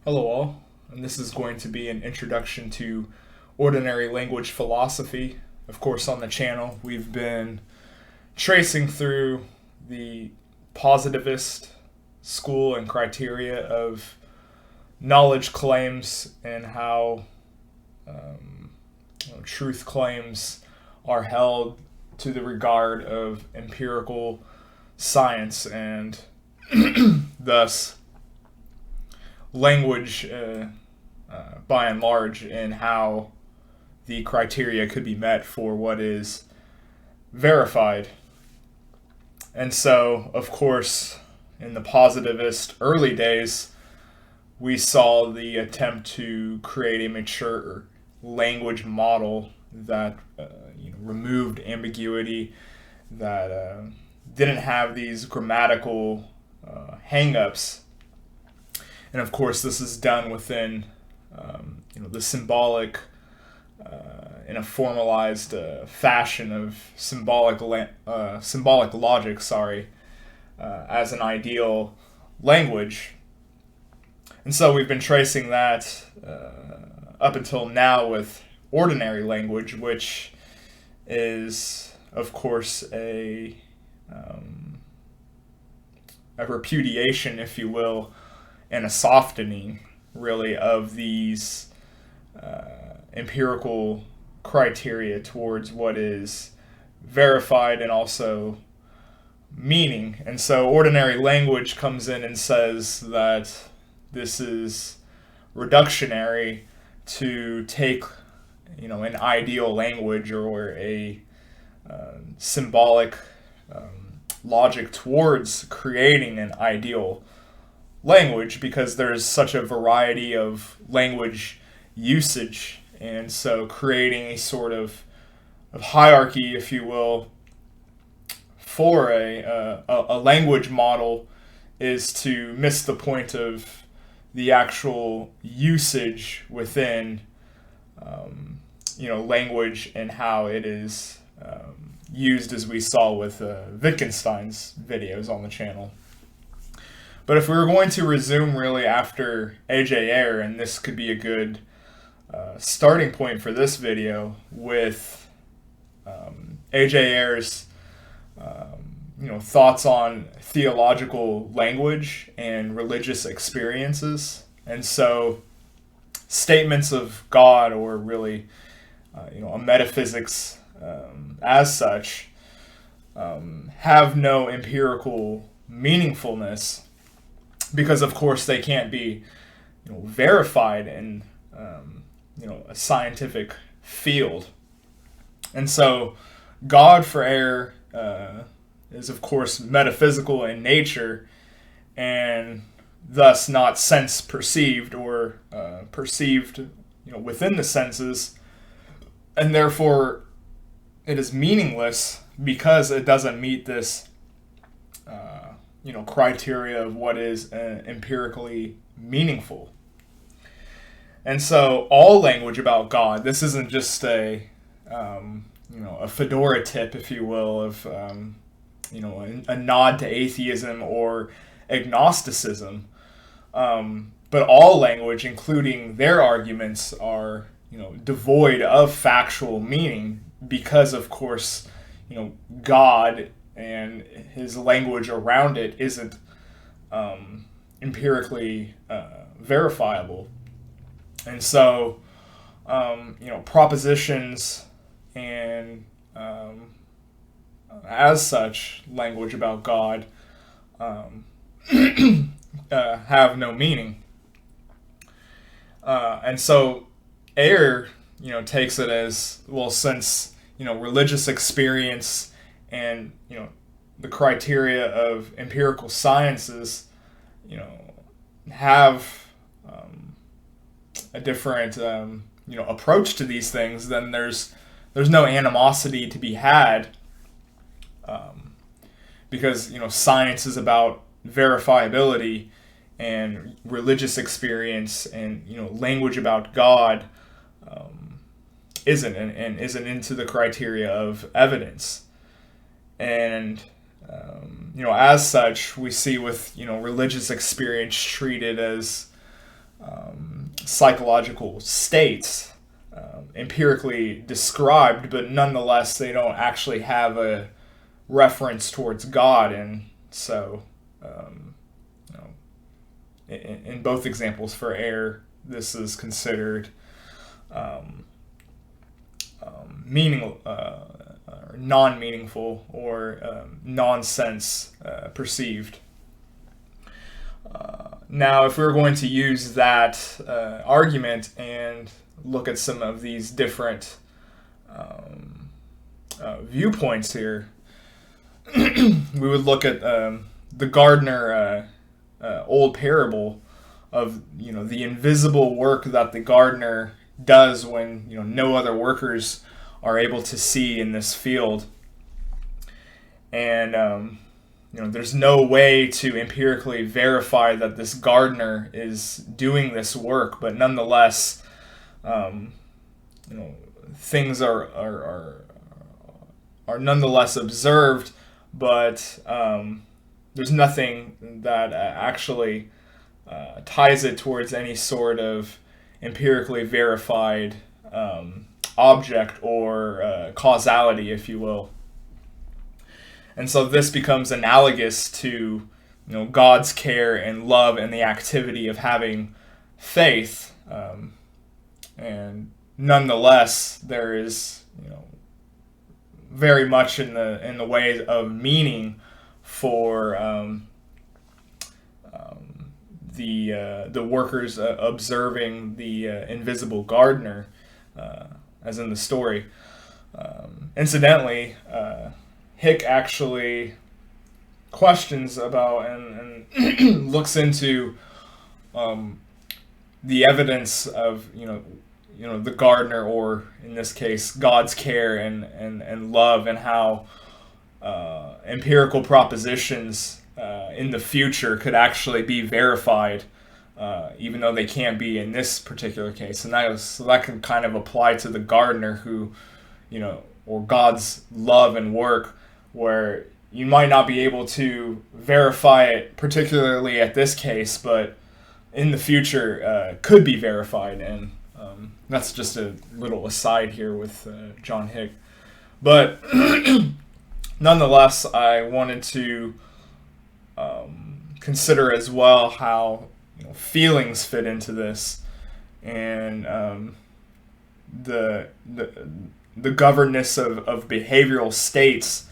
Hello all, and this is going to be an introduction to ordinary language philosophy. Of course, on the channel, we've been tracing through the positivist school and criteria of knowledge claims and how truth claims are held to the regard of empirical science and thus language by and large, and how the criteria could be met for what is verified. And so, of course, in the positivist early days, we saw the attempt to create a mature language model that removed ambiguity, that didn't have these grammatical hang-ups. And of course, this is done within the symbolic, in a formalized fashion of symbolic logic. As an ideal language. And so we've been tracing that up until now with ordinary language, which is, of course, a repudiation, if you will, and a softening, really, of these empirical criteria towards what is verified and also meaning. And so ordinary language comes in and says that this is reductionary to take an ideal language or a symbolic logic towards creating an ideal language, because there's such a variety of language usage, and so creating a sort of hierarchy, if you will, for a language model is to miss the point of the actual usage within language and how it is used, as we saw with Wittgenstein's videos on the channel. But if we were going to resume really after Ayer, and this could be a good starting point for this video with Ayer's thoughts on theological language and religious experiences. And so statements of God, or really a metaphysics as such, have no empirical meaningfulness, because of course they can't be verified in a scientific field. And so God for Ayer is of course metaphysical in nature, and thus not sense perceived or perceived within the senses, and therefore it is meaningless because it doesn't meet this criteria of what is empirically meaningful. And so all language about God, this isn't just a fedora tip, if you will, of a nod to atheism or agnosticism, but all language, including their arguments, are devoid of factual meaning, because of course God and his language around it isn't empirically verifiable. And so propositions and as such language about God have no meaning. And so Ayer takes it as, well, since religious experience and the criteria of empirical sciences have a different approach to these things, then there's no animosity to be had, because science is about verifiability, and religious experience and language about God isn't into the criteria of evidence. And as such, we see with religious experience treated as psychological states, empirically described, but nonetheless they don't actually have a reference towards God. And so in both examples for Ayer, this is considered non-meaningful or nonsense perceived. Now, if we were going to use that argument and look at some of these different viewpoints here, we would look at the gardener old parable of the invisible work that the gardener does when no other workers are able to see in this field. And there's no way to empirically verify that this gardener is doing this work, but nonetheless, things are nonetheless observed, but there's nothing that actually ties it towards any sort of empirically verified object or causality, if you will. And so this becomes analogous to God's care and love and the activity of having faith, and nonetheless there is very much in the way of meaning for the workers observing the invisible gardener, as in the story. Incidentally, Hick actually questions about and looks into the evidence of the gardener, or in this case God's care and love, and how empirical propositions in the future could actually be verified, even though they can't be in this particular case. And that can kind of apply to the gardener who, or God's love and work, where you might not be able to verify it particularly at this case, but in the future could be verified. And that's just a little aside here with John Hick. But nonetheless, I wanted to consider as well how feelings fit into this, and the governance of behavioral states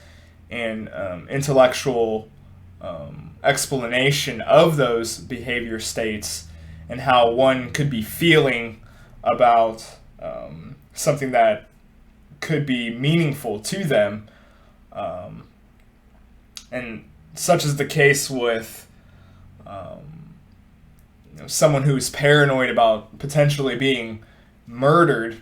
and intellectual explanation of those behavior states, and how one could be feeling about something that could be meaningful to them, and such is the case with someone who's paranoid about potentially being murdered.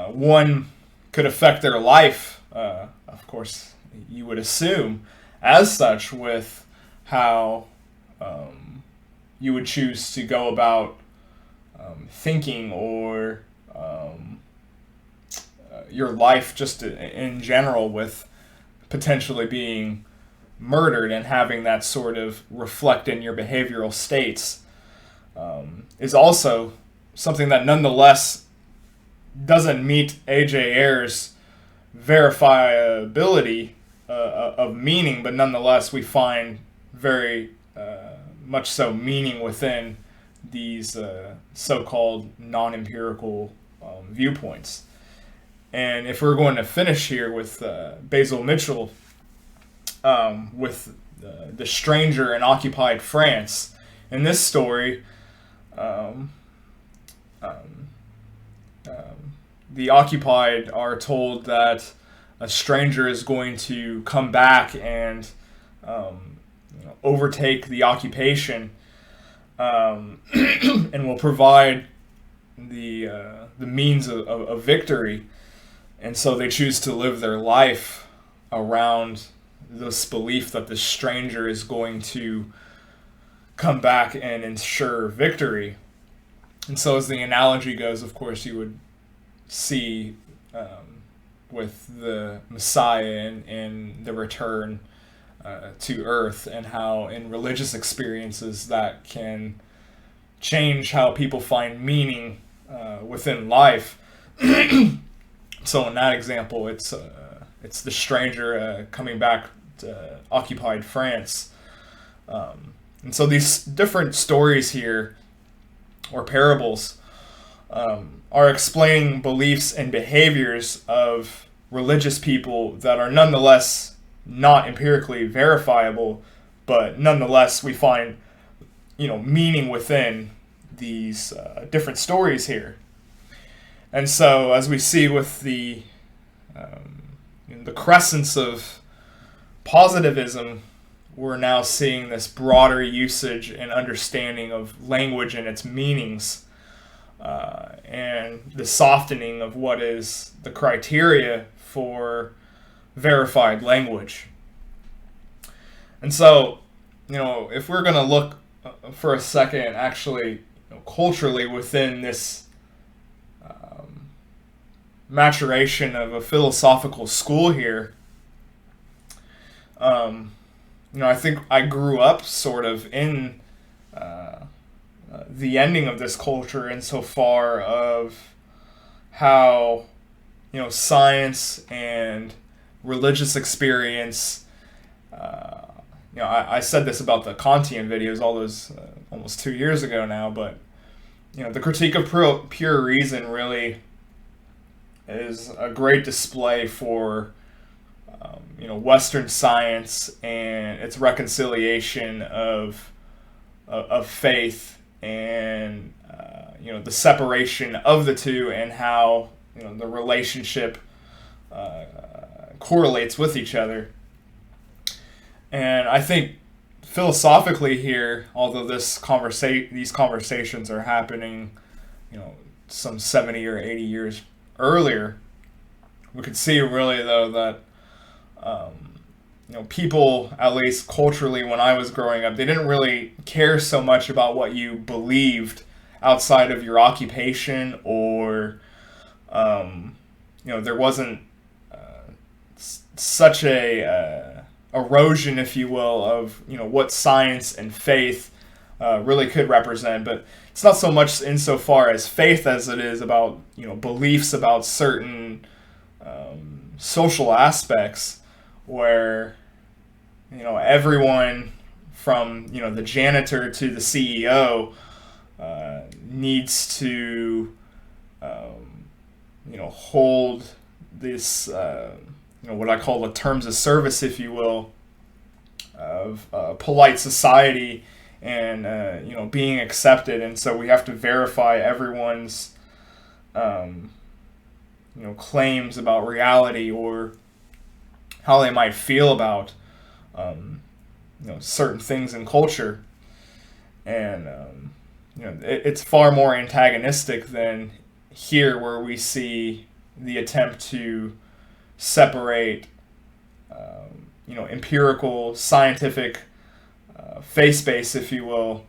One could affect their life, of course, you would assume, as such, with how you would choose to go about thinking, or your life just in general, with potentially being murdered, and having that sort of reflect in your behavioral states is also something that nonetheless doesn't meet A.J. Ayer's verifiability of meaning, but nonetheless we find very much so meaning within these so-called non-empirical viewpoints. And if we're going to finish here with Basil Mitchell, with the stranger in occupied France, in this story, the occupied are told that a stranger is going to come back and overtake the occupation, and will provide the means of victory. And so they choose to live their life around this belief that the stranger is going to come back and ensure victory. And so, as the analogy goes, of course, you would see with the Messiah and the return to earth, and how in religious experiences that can change how people find meaning within life. So in that example, it's the stranger coming back to occupied France. And so these different stories here, or parables, are explaining beliefs and behaviors of religious people that are nonetheless not empirically verifiable, but nonetheless we find, meaning within these different stories here. And so, as we see with the crescence of positivism, we're now seeing this broader usage and understanding of language and its meanings, and the softening of what is the criteria for verified language. And so, if we're going to look for a second, actually, culturally within this maturation of a philosophical school here, I think I grew up sort of in the ending of this culture insofar of how, science and religious experience, I said this about the Kantian videos, all those almost 2 years ago now, but, the critique of pure reason really is a great display for Western science and its reconciliation of faith and the separation of the two, and how the relationship correlates with each other. And I think philosophically here, although these conversations are happening, some 70 or 80 years earlier, we could see really though that people, at least culturally when I was growing up, they didn't really care so much about what you believed outside of your occupation, or there wasn't such a erosion, if you will, of what science and faith really could represent. But it's not so much insofar as faith as it is about beliefs about certain social aspects, where everyone from the janitor to the CEO needs to hold this what I call the terms of service, if you will, of polite society and being accepted. And so we have to verify everyone's claims about reality, or how they might feel about certain things in culture. And it's far more antagonistic than here, where we see the attempt to separate empirical, scientific faith space, if you will,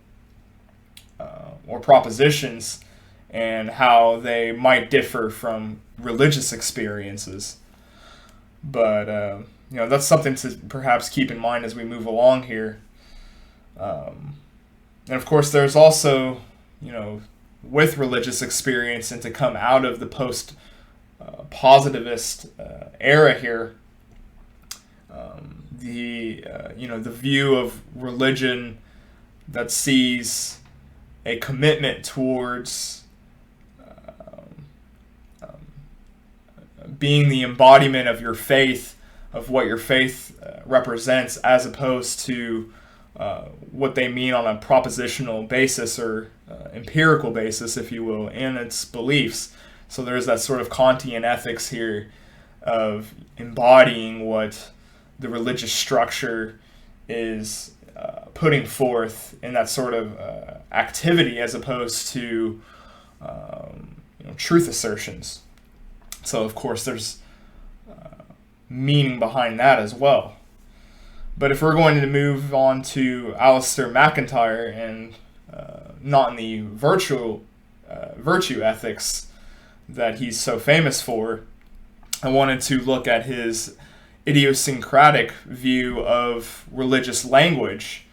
or propositions, and how they might differ from religious experiences. But that's something to perhaps keep in mind as we move along here. And of course, there's also, with religious experience, and to come out of the post-positivist era here, the view of religion that sees a commitment towards being the embodiment of your faith, of what your faith represents, as opposed to what they mean on a propositional basis, or empirical basis, if you will, in its beliefs. So there's that sort of Kantian ethics here of embodying what the religious structure is putting forth in that sort of activity, as opposed to truth assertions. So of course there's meaning behind that as well. But if we're going to move on to Alistair McIntyre, and not in the virtue ethics that he's so famous for, I wanted to look at his idiosyncratic view of religious language.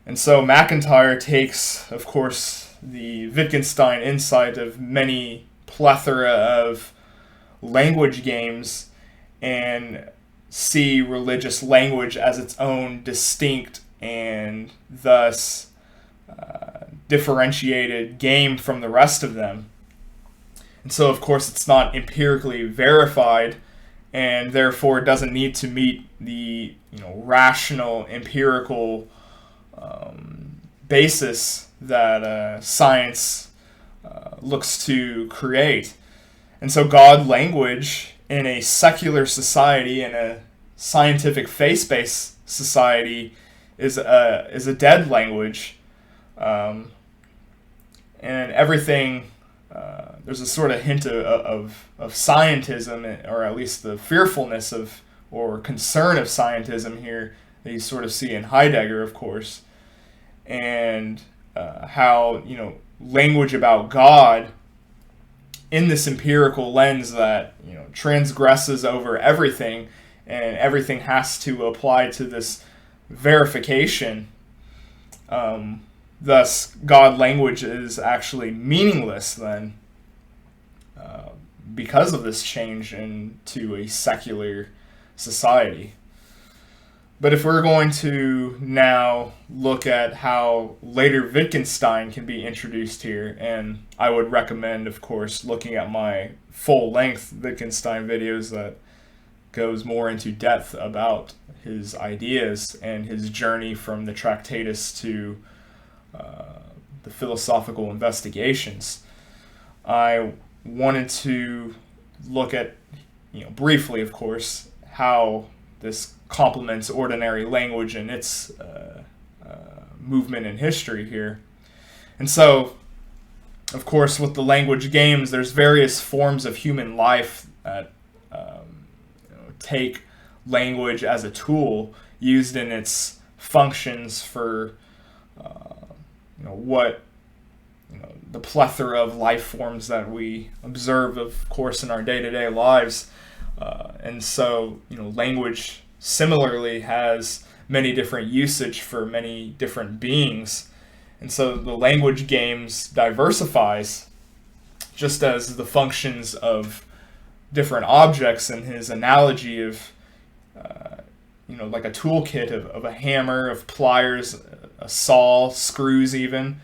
And so McIntyre takes, of course, the Wittgenstein insight of many plethora of language games and see religious language as its own distinct and thus differentiated game from the rest of them. And so, of course, it's not empirically verified, and therefore it doesn't need to meet the rational empirical basis that science looks to create. And so God language in a secular society, in a scientific faith-based society, is a dead language, and everything. There's a sort of hint of scientism, or at least the fearfulness of or concern of scientism here that you sort of see in Heidegger, of course, and how language about God in this empirical lens that transgresses over everything, and everything has to apply to this verification. Thus, God language is actually meaningless then, because of this change into a secular society. But if we're going to now look at how later Wittgenstein can be introduced here, and I would recommend, of course, looking at my full-length Wittgenstein videos that goes more into depth about his ideas and his journey from the Tractatus to the philosophical investigations. I wanted to look at, briefly, of course, how this complements ordinary language and its movement in history here. And so, of course, with the language games, there's various forms of human life that take language as a tool used in its functions for what the plethora of life forms that we observe, of course, in our day-to-day lives. And so, language similarly has many different usage for many different beings. And so the language games diversifies just as the functions of different objects, in his analogy of, like a toolkit of a hammer, of pliers, a saw, screws even.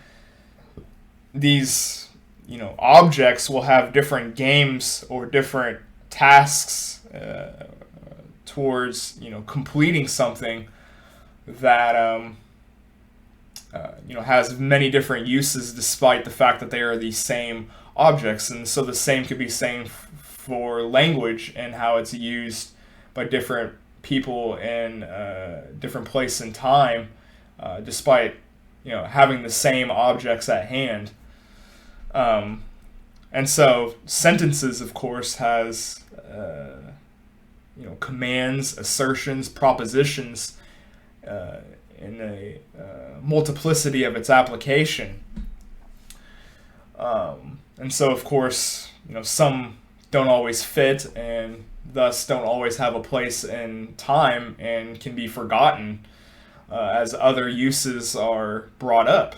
These, objects will have different games or different tasks towards, completing something that, has many different uses despite the fact that they are the same objects. And so the same could be saying for language and how it's used by different people in different place and time, despite, having the same objects at hand. And so sentences, of course, has commands, assertions, propositions in a multiplicity of its application. And so, of course, some don't always fit and thus don't always have a place in time and can be forgotten as other uses are brought up.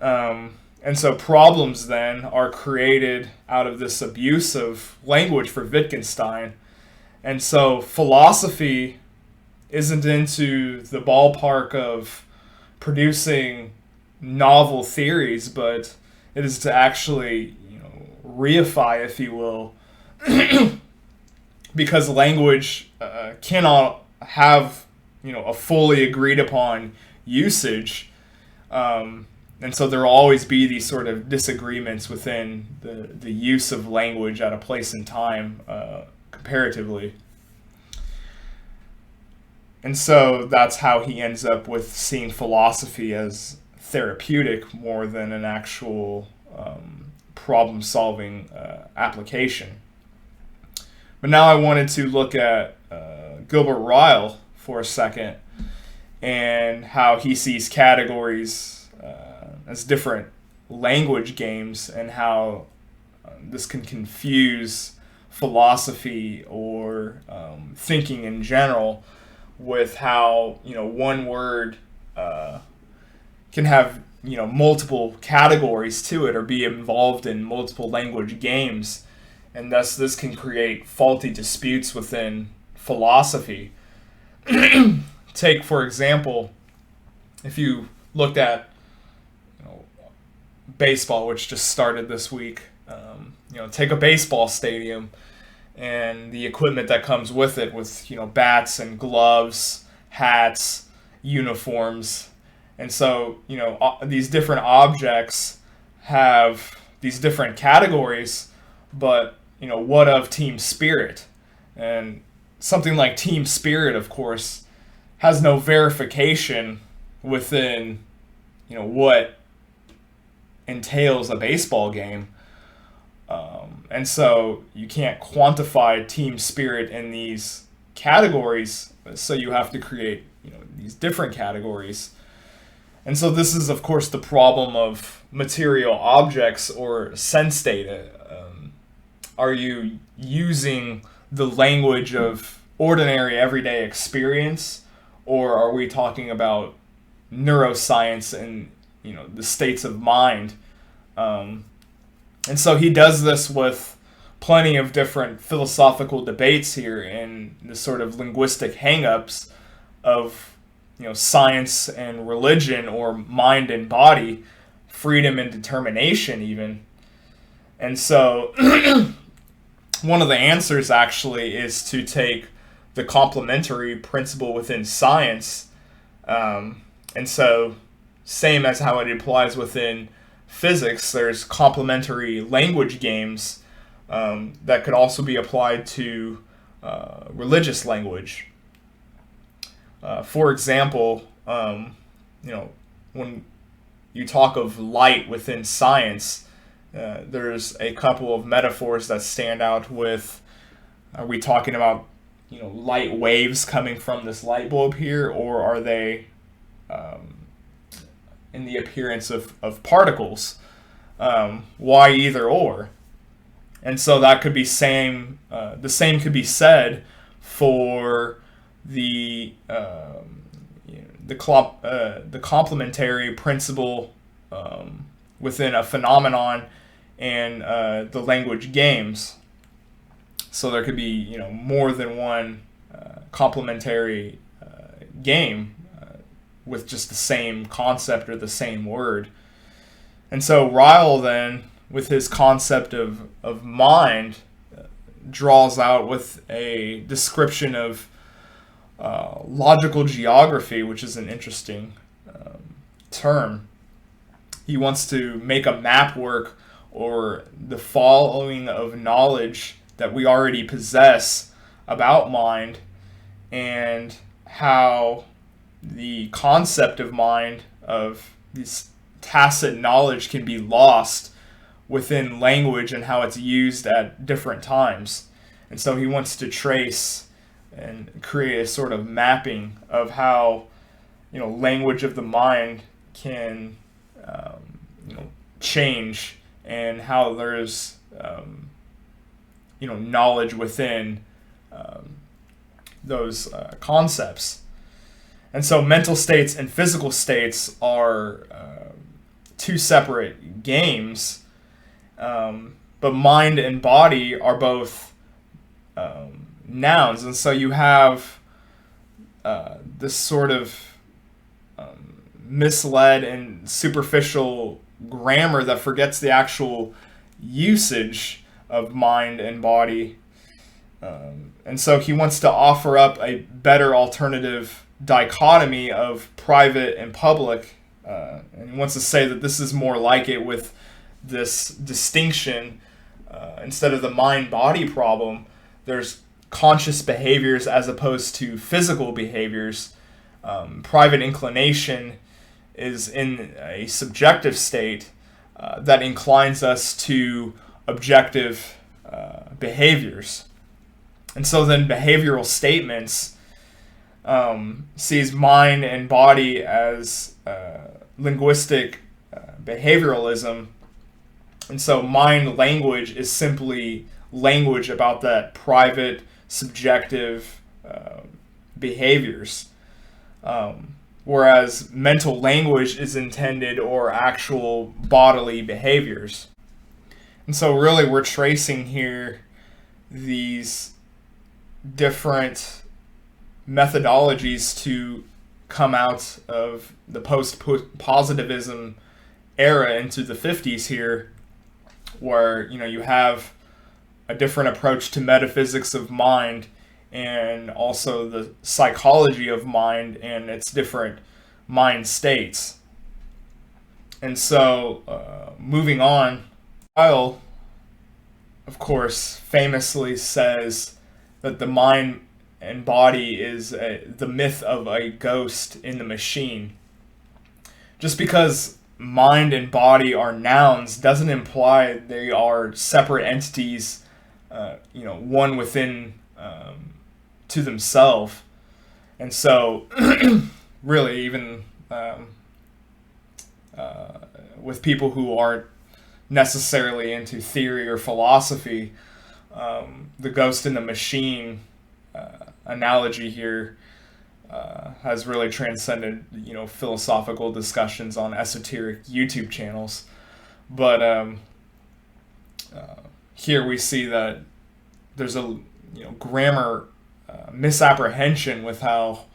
And so problems then are created out of this abuse of language for Wittgenstein. And so philosophy isn't into the ballpark of producing novel theories, but it is to actually, reify, if you will, because language cannot have, a fully agreed upon usage. And so there will always be these sort of disagreements within the use of language at a place and time, comparatively. And so that's how he ends up with seeing philosophy as therapeutic more than an actual problem-solving application. But now I wanted to look at Gilbert Ryle for a second and how he sees categories as different language games and how this can confuse philosophy or thinking in general with how one word can have multiple categories to it or be involved in multiple language games, and thus this can create faulty disputes within philosophy. Take, for example, if you looked at baseball, which just started this week. Take a baseball stadium and the equipment that comes with it, with bats and gloves, hats, uniforms, and so these different objects have these different categories. But what of team spirit? And something like team spirit, of course, has no verification within what entails a baseball game. And so you can't quantify team spirit in these categories, so you have to create these different categories. And so this is, of course, the problem of material objects or sense data. Are you using the language of ordinary everyday experience, or are we talking about neuroscience and the states of mind? And so he does this with plenty of different philosophical debates here in the sort of linguistic hang-ups of science and religion, or mind and body, freedom and determination even. And so one of the answers actually is to take the complementary principle within science. And so same as how it applies within physics, there's complementary language games that could also be applied to religious language. For example, when you talk of light within science, there's a couple of metaphors that stand out with, are we talking about light waves coming from this light bulb here, or are they in the appearance of particles? Why either or? And so that could be the same could be said for the complementary principle within a phenomenon and the language games. So there could be more than one complementary game with just the same concept or the same word. And so Ryle then, with his concept of mind, draws out with a description of logical geography, which is an interesting term. He wants to make a map work, or the following of knowledge that we already possess about mind, and how the concept of mind, of this tacit knowledge, can be lost within language and how it's used at different times. And so he wants to trace and create a sort of mapping of how language of the mind can change, and how there's knowledge within those concepts. And so mental states and physical states are two separate games, but mind and body are both nouns. And so you have this sort of misled and superficial grammar that forgets the actual usage of mind and body. And so he wants to offer up a better alternative dichotomy of private and public, and he wants to say that this is more like it with this distinction. Instead of the mind-body problem, there's conscious behaviors as opposed to physical behaviors. Private inclination is in a subjective state that inclines us to objective behaviors. And so then behavioral statements sees mind and body as linguistic behavioralism. And so mind language is simply language about that private, subjective behaviors. whereas mental language is intended or actual bodily behaviors. And so really we're tracing here these different methodologies to come out of the post-positivism era into the 50s here, where you have a different approach to metaphysics of mind and also the psychology of mind and its different mind states. And so moving on, Ryle, of course, famously says that the mind and body is the myth of a ghost in the machine. Just because mind and body are nouns doesn't imply they are separate entities, one within to themselves. And so, really, even with people who aren't necessarily into theory or philosophy, the ghost in the machine analogy here has really transcended, philosophical discussions on esoteric YouTube channels. But here we see that there's a grammar misapprehension with how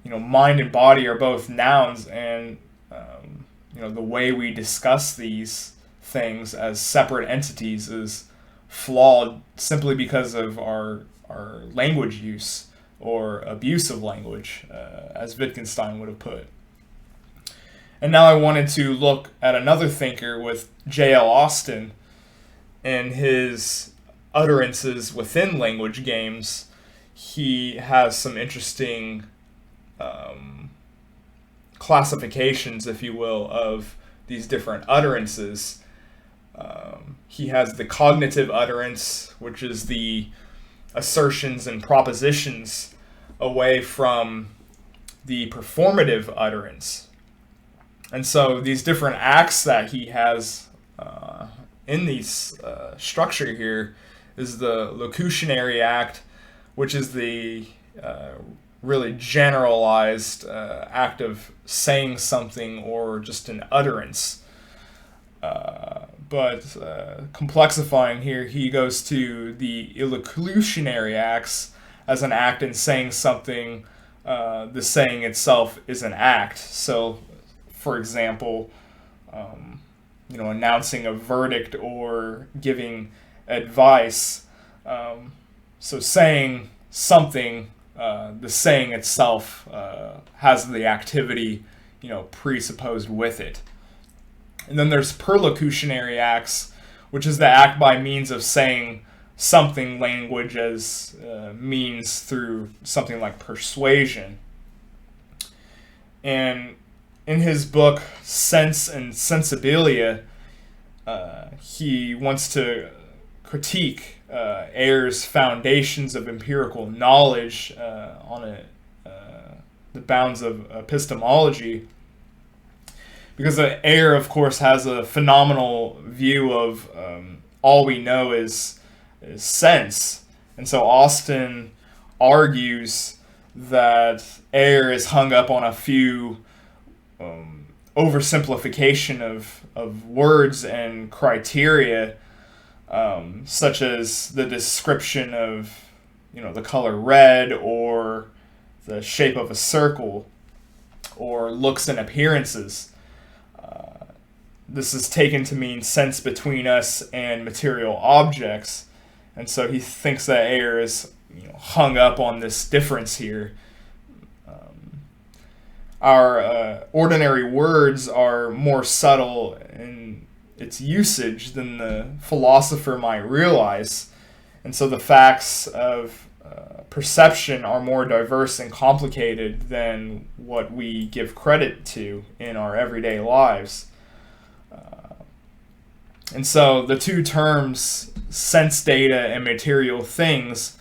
mind and body are both nouns, and the way we discuss these things as separate entities is flawed simply because of our language use or abuse of language, as Wittgenstein would have put. And now I wanted to look at another thinker with J.L. Austin and his utterances within language games. He has some interesting classifications, if you will, of these different utterances. He has the cognitive utterance, which is the assertions and propositions away from the performative utterance. And so these different acts that he has in these structure here is the locutionary act, which is the really generalized act of saying something or just an utterance. But complexifying here, he goes to the illocutionary acts as an act in saying something. The saying itself is an act. So, for example, announcing a verdict or giving advice. So saying something, the saying itself has the activity, presupposed with it. And then there's perlocutionary acts, which is the act by means of saying something language as means through something like persuasion. And in his book, Sense and Sensibilia, he wants to critique Ayer's foundations of empirical knowledge on the bounds of epistemology. Because Ayer, of course, has a phenomenal view of all we know is sense. And so Austin argues that Ayer is hung up on a few oversimplification of words and criteria, such as the description of the color red or the shape of a circle or looks and appearances. This is taken to mean sense between us and material objects, and so he thinks that Ayer is hung up on this difference here. Our ordinary words are more subtle in its usage than the philosopher might realize, and so the facts of perception are more diverse and complicated than what we give credit to in our everyday lives. And so the two terms, sense data and material things,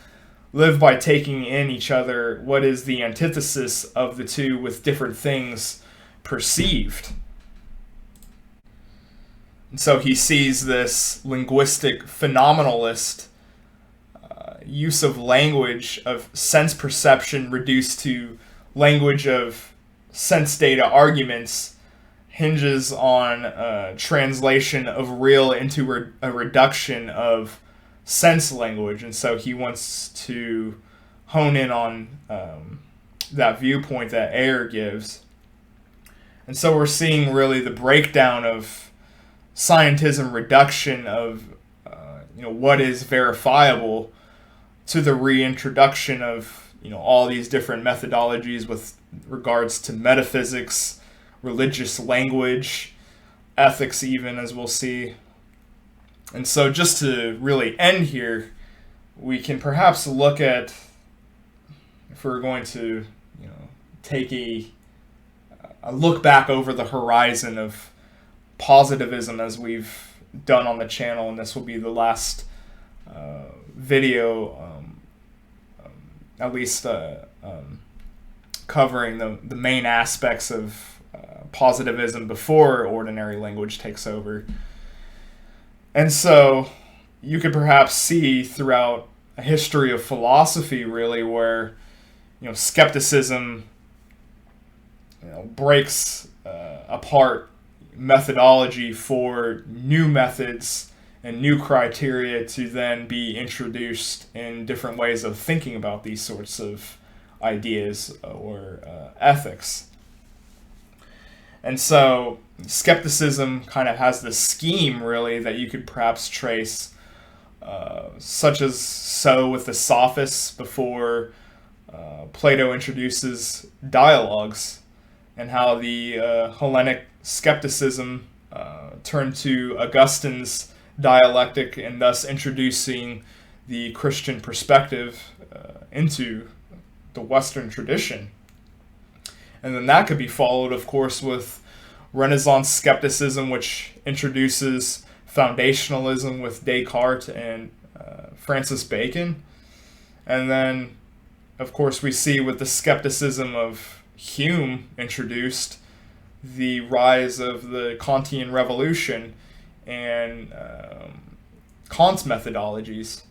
live by taking in each other what is the antithesis of the two with different things perceived. And so he sees this linguistic phenomenalist use of language, of sense perception reduced to language of sense data arguments hinges on translation of real into a reduction of sense language. And so he wants to hone in on that viewpoint that Ayer gives. And so we're seeing really the breakdown of scientism, reduction of what is verifiable, to the reintroduction of all these different methodologies with regards to metaphysics, religious language, ethics even, as we'll see. And so just to really end here, we can perhaps look at, if we're going to take a look back over the horizon of positivism as we've done on the channel, and this will be the last video, at least covering the main aspects of positivism before ordinary language takes over. And so you could perhaps see throughout a history of philosophy really where skepticism breaks apart methodology for new methods and new criteria to then be introduced in different ways of thinking about these sorts of ideas or ethics. And so skepticism kind of has this scheme really that you could perhaps trace, such as so with the sophists before Plato introduces dialogues, and how the Hellenic skepticism turned to Augustine's dialectic and thus introducing the Christian perspective into the Western tradition. And then that could be followed, of course, with Renaissance skepticism, which introduces foundationalism with Descartes and Francis Bacon. And then, of course, we see with the skepticism of Hume introduced the rise of the Kantian revolution and Kant's methodologies.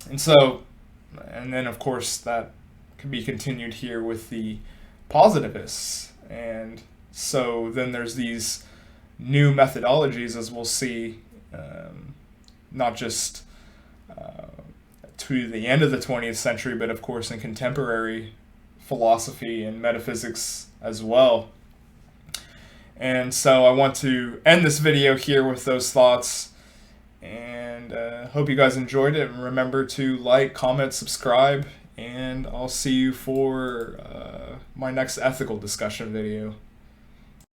And then of course that can be continued here with the positivists. And so then there's these new methodologies, as we'll see, not just to the end of the 20th century, but of course in contemporary philosophy and metaphysics as well. And so I want to end this video here with those thoughts, and hope you guys enjoyed it. And remember to like, comment, subscribe, and I'll see you for my next ethical discussion video.